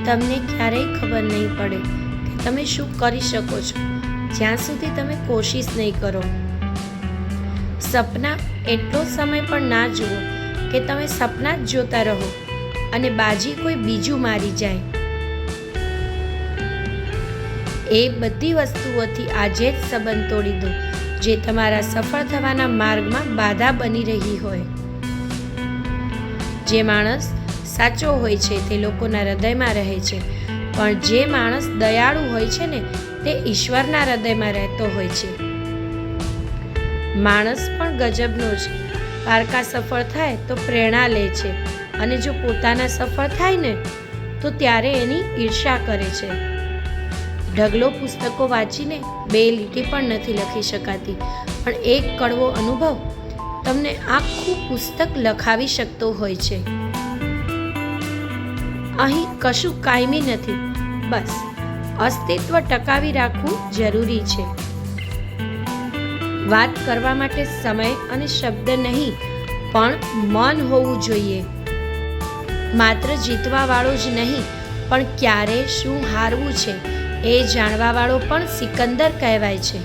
તમને ક્યારેય ખબર નહીં પડે કે તમે શું કરી શકો છો જ્યાં સુધી તમે કોશિશ નહીં કરો. સપના એટલો સમય પણ ના જુઓ કે તમે સપના જ જોતા રહો અને બાજી કોઈ બીજું મારી જાય. એ બધી વસ્તુઓથી આજે જ સંબંધ તોડી દો જે તમારા સફળ થવાના માર્ગમાં બાધા બની રહી હોય. જે માણસ સાચો હોય છે તે લોકોના હૃદયમાં રહે છે, પણ જે માણસ દયાળુ હોય છે ને તે ઈશ્વરના હૃદયમાં રહેતો હોય છે. માણસ પણ ગજબનો છે. પારકા સફળ થાય તો પ્રેરણા લે છે અને જો પોતાના સફળ થાય ને તો ત્યારે એની ઈર્ષા કરે છે. ઢગલો પુસ્તકો વાંચીને 2 લીટી પણ નથી લખી શકાતી, પણ એક કડવો અનુભવ તમને આખું પુસ્તક લખાવી શકતો હોય છે. અહીં કશું કાયમી નથી, બસ અસ્તિત્વ ટકાવી રાખવું જરૂરી છે. વાત કરવા માટે સમય અને શબ્દ નહીં પણ મન હોવું જોઈએ. માત્ર જીતવાવાળો જ નહીં પણ ક્યારે શું હારવું છે એ જાણવાવાળો પણ સિકંદર કહેવાય છે.